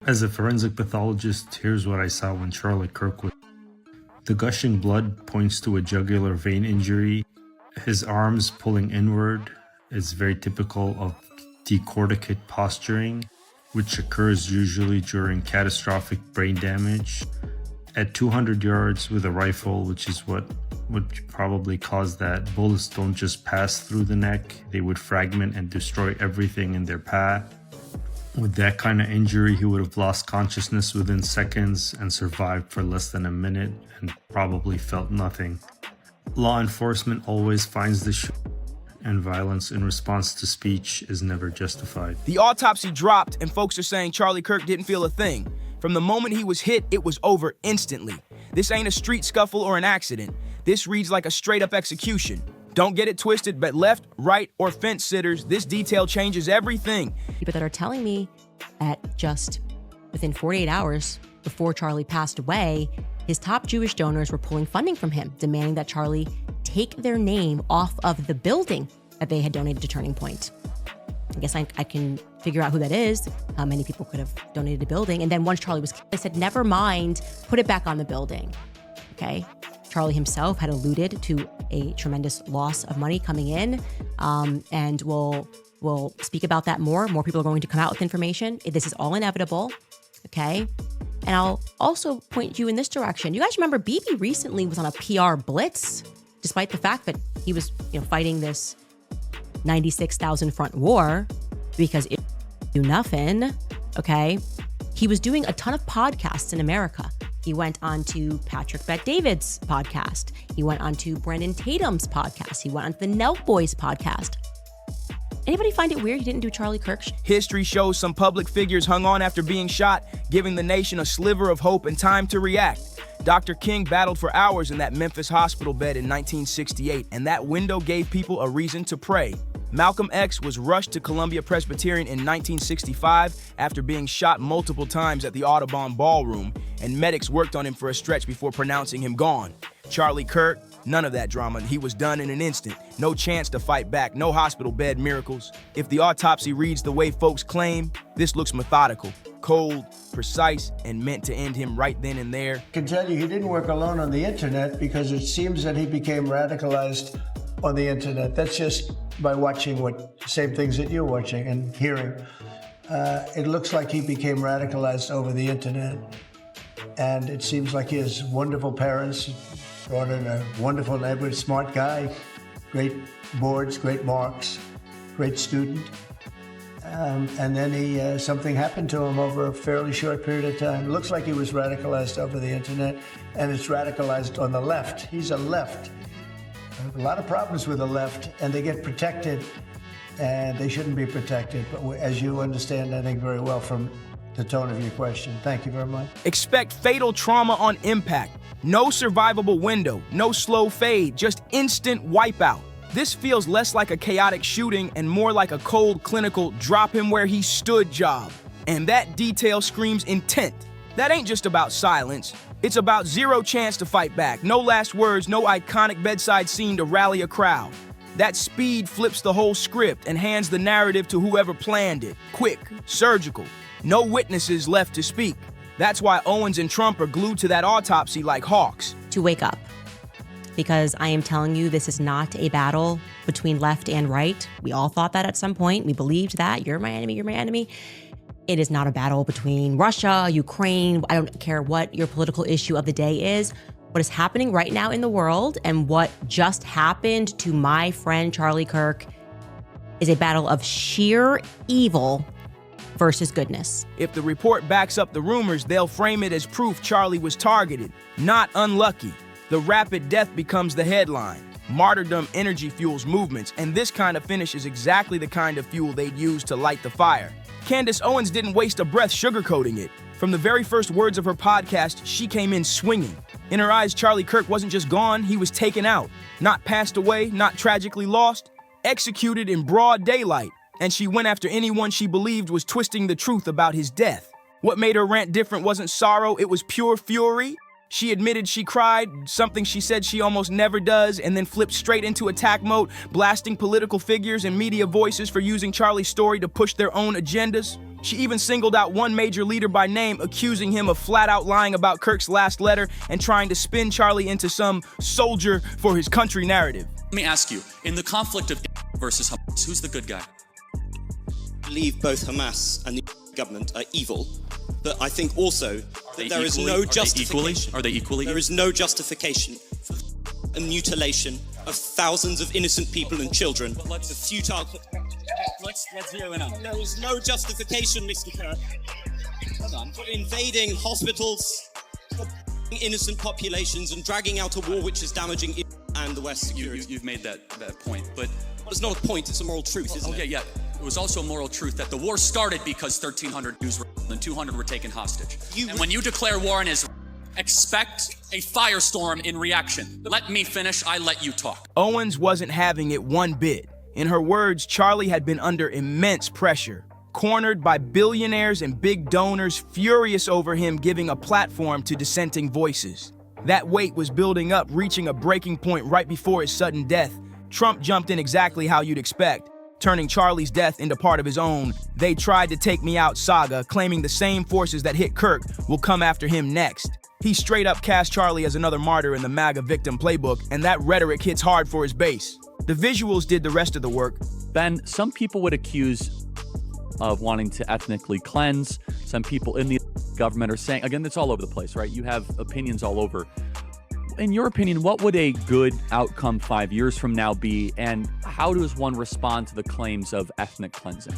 As a forensic pathologist, here's what I saw when Charlie Kirk was. The gushing blood points to a jugular vein injury. His arms pulling inward is very typical of decorticate posturing, which occurs usually during catastrophic brain damage. At 200 yards with a rifle, which is what would probably cause that, bullets don't just pass through the neck, they would fragment and destroy everything in their path. With that kind of injury, he would have lost consciousness within seconds and survived for less than a minute and probably felt nothing. Law enforcement always finds the shooter, and violence in response to speech is never justified. The autopsy dropped, and folks are saying Charlie Kirk didn't feel a thing. From the moment he was hit, it was over instantly. This ain't a street scuffle or an accident. This reads like a straight-up execution. Don't get it twisted, but left, right, or fence sitters, this detail changes everything. People that are telling me that just within 48 hours before Charlie passed away, his top Jewish donors were pulling funding from him, demanding that Charlie take their name off of the building that they had donated to Turning Point. I guess I can figure out who that is, how many people could have donated a building. And then once Charlie was killed, they said, never mind, put it back on the building, okay? Charlie himself had alluded to a tremendous loss of money coming in, and we'll speak about that more. More people are going to come out with information. This is all inevitable, okay? And I'll also point you in this direction. You guys remember Bibi recently was on a PR blitz, despite the fact that he was, fighting this 96,000 front war because it do nothing, okay? He was doing a ton of podcasts in America. He went on to Patrick Bet-David's podcast. He went on to Brandon Tatum's podcast. He went on to the Nelk Boys podcast. Anybody find it weird he didn't do Charlie Kirk? History shows some public figures hung on after being shot, giving the nation a sliver of hope and time to react. Dr. King battled for hours in that Memphis hospital bed in 1968, and that window gave people a reason to pray. Malcolm X was rushed to Columbia Presbyterian in 1965 after being shot multiple times at the Audubon Ballroom, and medics worked on him for a stretch before pronouncing him gone. Charlie Kirk, none of that drama. He was done in an instant. No chance to fight back, no hospital bed miracles. If the autopsy reads the way folks claim, this looks methodical, cold, precise, and meant to end him right then and there. I can tell you he didn't work alone on the internet because it seems that he became radicalized on the internet. That's just by watching same things that you're watching and hearing. It looks like he became radicalized over the internet. And it seems like he has wonderful parents, brought in a wonderful neighborhood, smart guy, great boards, great marks, great student. And then something happened to him over a fairly short period of time. It looks like he was radicalized over the internet, and it's radicalized on the left. He's a left. A lot of problems with the left, and they get protected, and they shouldn't be protected. But as you understand, I think very well from the tone of your question. Thank you very much. Expect fatal trauma on impact. No survivable window, no slow fade, just instant wipeout. This feels less like a chaotic shooting and more like a cold, clinical, drop him where he stood job. And that detail screams intent. That ain't just about silence. It's about zero chance to fight back. No last words, no iconic bedside scene to rally a crowd. That speed flips the whole script and hands the narrative to whoever planned it. Quick, surgical. No witnesses left to speak. That's why Owens and Trump are glued to that autopsy like hawks. To wake up. Because I am telling you, this is not a battle between left and right. We all thought that at some point. We believed that. You're my enemy, you're my enemy. It is not a battle between Russia, Ukraine. I don't care what your political issue of the day is. What is happening right now in the world and what just happened to my friend Charlie Kirk is a battle of sheer evil versus goodness. If the report backs up the rumors, they'll frame it as proof Charlie was targeted, not unlucky. The rapid death becomes the headline. Martyrdom energy fuels movements, and this kind of finish is exactly the kind of fuel they'd use to light the fire. Candace Owens didn't waste a breath sugarcoating it. From the very first words of her podcast, she came in swinging. In her eyes, Charlie Kirk wasn't just gone, he was taken out. Not passed away, not tragically lost, executed in broad daylight. And she went after anyone she believed was twisting the truth about his death. What made her rant different wasn't sorrow, it was pure fury. She admitted she cried, something she said she almost never does, and then flipped straight into attack mode, blasting political figures and media voices for using Charlie's story to push their own agendas. She even singled out one major leader by name, accusing him of flat-out lying about Kirk's last letter and trying to spin Charlie into some soldier for his country narrative. Let me ask you, in the conflict of versus Hamas, who's the good guy? I believe both Hamas and the government are evil, but I think also that there is no justification. Are they equally? There is no justification for a mutilation of thousands of innocent people and children. The futile. Let's zero in on. There is no justification, Mr. Kirk, for invading hospitals, for innocent populations, and dragging out a war which is damaging Israel and the West security. You've made that point, but It's not a point; it's a moral truth, isn't it? Okay, yeah. It was also a moral truth that the war started because 1,300 Jews were killed and 200 were taken hostage. And when you declare war on Israel, expect a firestorm in reaction. Let me finish, I let you talk. Owens wasn't having it one bit. In her words, Charlie had been under immense pressure, cornered by billionaires and big donors furious over him giving a platform to dissenting voices. That weight was building up, reaching a breaking point right before his sudden death. Trump jumped in exactly how you'd expect, turning Charlie's death into part of his own "they tried to take me out" saga, claiming the same forces that hit Kirk will come after him next. He straight up cast Charlie as another martyr in the MAGA victim playbook, and that rhetoric hits hard for his base. The visuals did the rest of the work. Ben, some people would accuse of wanting to ethnically cleanse. Some people in the government are saying, again, it's all over the place, right? You have opinions all over. In your opinion, what would a good outcome 5 years from now be, and how does one respond to the claims of ethnic cleansing?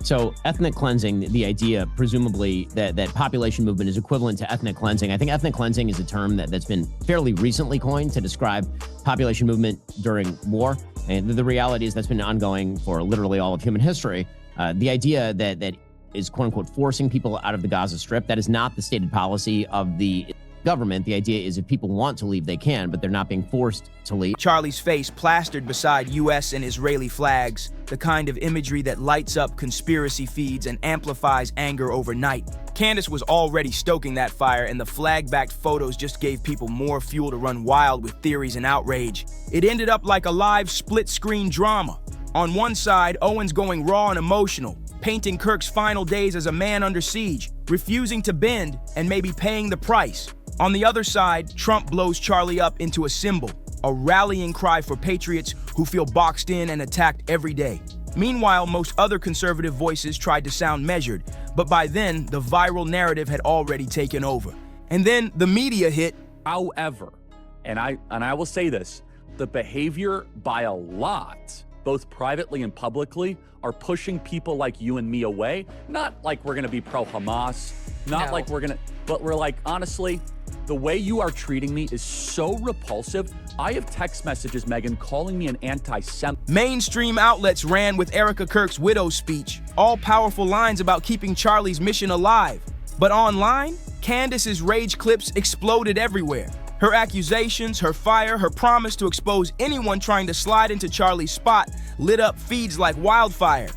So ethnic cleansing, the idea, presumably, that population movement is equivalent to ethnic cleansing. I think ethnic cleansing is a term that's been fairly recently coined to describe population movement during war. And the reality is that's been ongoing for literally all of human history. The idea that is, quote unquote, forcing people out of the Gaza Strip, that is not the stated policy of the government. The idea is if people want to leave, they can, but they're not being forced to leave. Charlie's face plastered beside U.S. and Israeli flags, the kind of imagery that lights up conspiracy feeds and amplifies anger overnight. Candace was already stoking that fire, and the flag-backed photos just gave people more fuel to run wild with theories and outrage. It ended up like a live split-screen drama. On one side, Owens going raw and emotional, painting Kirk's final days as a man under siege, refusing to bend and maybe paying the price. On the other side, Trump blows Charlie up into a symbol, a rallying cry for patriots who feel boxed in and attacked every day. Meanwhile, most other conservative voices tried to sound measured, but by then, the viral narrative had already taken over. And then the media hit. However, and I will say this, the behavior by a lot, both privately and publicly, are pushing people like you and me away. Not like we're gonna be pro-Hamas, not like we're gonna, but we're like, honestly, the way you are treating me is so repulsive. I have text messages, Megan, calling me an anti-Semite. Mainstream outlets ran with Erica Kirk's widow's speech, all powerful lines about keeping Charlie's mission alive. But online, Candace's rage clips exploded everywhere. Her accusations, her fire, her promise to expose anyone trying to slide into Charlie's spot lit up feeds like wildfire.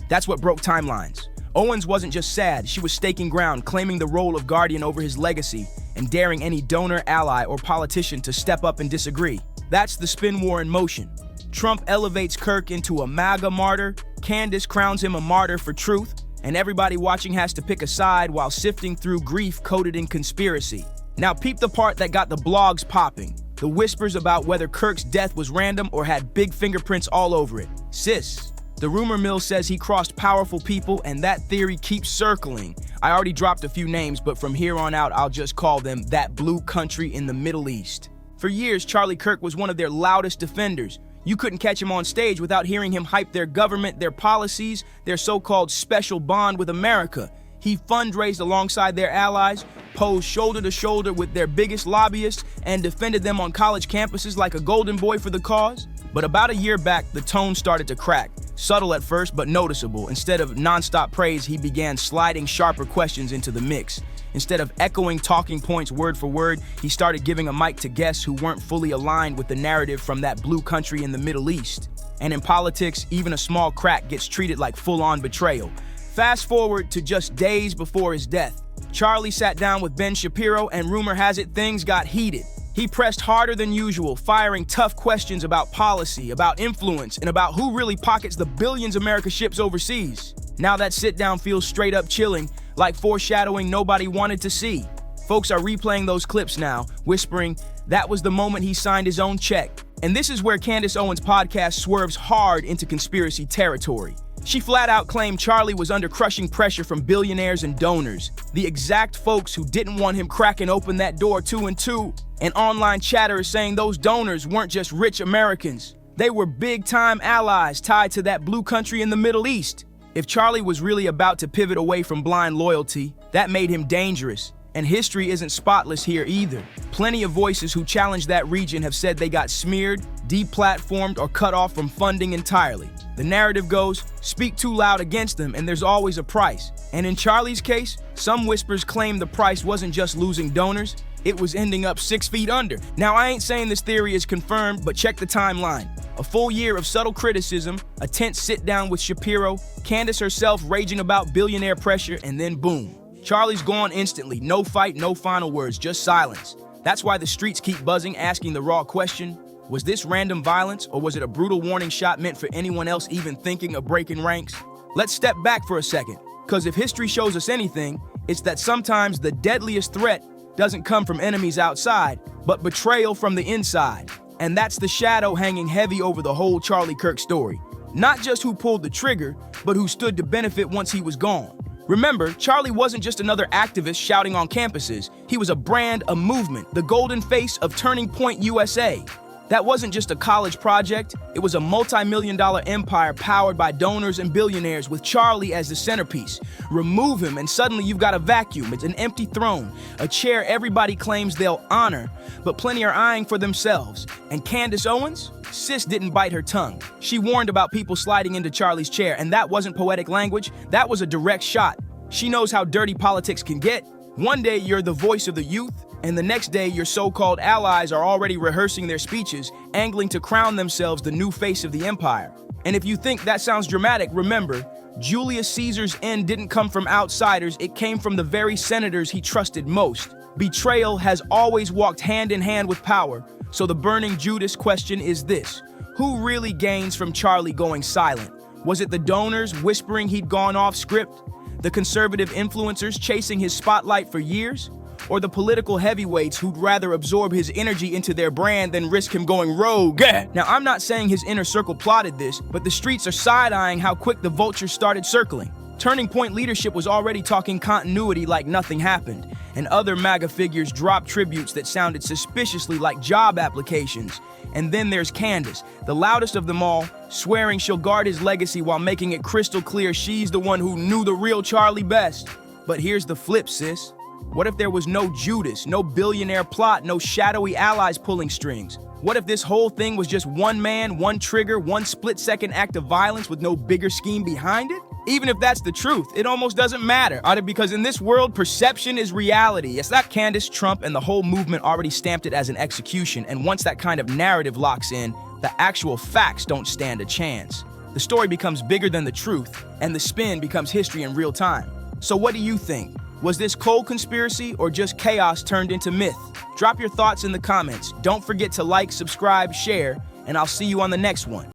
That's what broke timelines. Owens wasn't just sad, she was staking ground, claiming the role of guardian over his legacy, and daring any donor, ally, or politician to step up and disagree. That's the spin war in motion. Trump elevates Kirk into a MAGA martyr, Candace crowns him a martyr for truth, and everybody watching has to pick a side while sifting through grief coated in conspiracy. Now peep the part that got the blogs popping. The whispers about whether Kirk's death was random or had big fingerprints all over it. Sis, the rumor mill says he crossed powerful people, and that theory keeps circling. I already dropped a few names, but from here on out, I'll just call them that blue country in the Middle East. For years, Charlie Kirk was one of their loudest defenders. You couldn't catch him on stage without hearing him hype their government, their policies, their so-called special bond with America. He fundraised alongside their allies, posed shoulder to shoulder with their biggest lobbyists, and defended them on college campuses like a golden boy for the cause. But about a year back, the tone started to crack. Subtle at first, but noticeable. Instead of nonstop praise, he began sliding sharper questions into the mix. Instead of echoing talking points word for word, he started giving a mic to guests who weren't fully aligned with the narrative from that blue country in the Middle East. And in politics, even a small crack gets treated like full-on betrayal. Fast forward to just days before his death. Charlie sat down with Ben Shapiro, and rumor has it things got heated. He pressed harder than usual, firing tough questions about policy, about influence, and about who really pockets the billions America ships overseas. Now that sit-down feels straight up chilling, like foreshadowing nobody wanted to see. Folks are replaying those clips now, whispering, that was the moment he signed his own check. And this is where Candace Owens' podcast swerves hard into conspiracy territory. She flat out claimed Charlie was under crushing pressure from billionaires and donors, the exact folks who didn't want him cracking open that door 2 and 2. And online chatter is saying those donors weren't just rich Americans. They were big-time allies tied to that blue country in the Middle East. If Charlie was really about to pivot away from blind loyalty, that made him dangerous. And history isn't spotless here either. Plenty of voices who challenge that region have said they got smeared, deplatformed, or cut off from funding entirely. The narrative goes, speak too loud against them and there's always a price. And in Charlie's case, some whispers claim the price wasn't just losing donors, it was ending up 6 feet under. Now, I ain't saying this theory is confirmed, but check the timeline. A full year of subtle criticism, a tense sit-down with Shapiro, Candace herself raging about billionaire pressure, and then boom. Charlie's gone instantly. No fight, no final words, just silence. That's why the streets keep buzzing, asking the raw question, was this random violence, or was it a brutal warning shot meant for anyone else even thinking of breaking ranks? Let's step back for a second, because if history shows us anything, it's that sometimes the deadliest threat doesn't come from enemies outside, but betrayal from the inside. And that's the shadow hanging heavy over the whole Charlie Kirk story. Not just who pulled the trigger, but who stood to benefit once he was gone. Remember, Charlie wasn't just another activist shouting on campuses. He was a brand, a movement, the golden face of Turning Point USA. That wasn't just a college project, it was a multi-million-dollar empire powered by donors and billionaires with Charlie as the centerpiece. Remove him and suddenly you've got a vacuum. It's an empty throne, a chair everybody claims they'll honor, but plenty are eyeing for themselves. And Candace Owens? Sis didn't bite her tongue. She warned about people sliding into Charlie's chair, and that wasn't poetic language, that was a direct shot. She knows how dirty politics can get. One day you're the voice of the youth, and the next day your so-called allies are already rehearsing their speeches, angling to crown themselves the new face of the empire. And if you think that sounds dramatic, remember, Julius Caesar's end didn't come from outsiders, it came from the very senators he trusted most. Betrayal has always walked hand in hand with power, so the burning Judas question is this: who really gains from Charlie going silent? Was it the donors whispering he'd gone off script? The conservative influencers chasing his spotlight for years? Or the political heavyweights who'd rather absorb his energy into their brand than risk him going rogue? Now, I'm not saying his inner circle plotted this, but the streets are side-eyeing how quick the vultures started circling. Turning Point leadership was already talking continuity like nothing happened, and other MAGA figures dropped tributes that sounded suspiciously like job applications. And then there's Candace, the loudest of them all, swearing she'll guard his legacy while making it crystal clear she's the one who knew the real Charlie best. But here's the flip, sis. What if there was no Judas, no billionaire plot, no shadowy allies pulling strings? What if this whole thing was just one man, one trigger, one split-second act of violence with no bigger scheme behind it? Even if that's the truth, it almost doesn't matter, because in this world, perception is reality. It's that Candace, Trump, and the whole movement already stamped it as an execution, and once that kind of narrative locks in, the actual facts don't stand a chance. The story becomes bigger than the truth, and the spin becomes history in real time. So what do you think? Was this cold conspiracy or just chaos turned into myth? Drop your thoughts in the comments. Don't forget to like, subscribe, share, and I'll see you on the next one.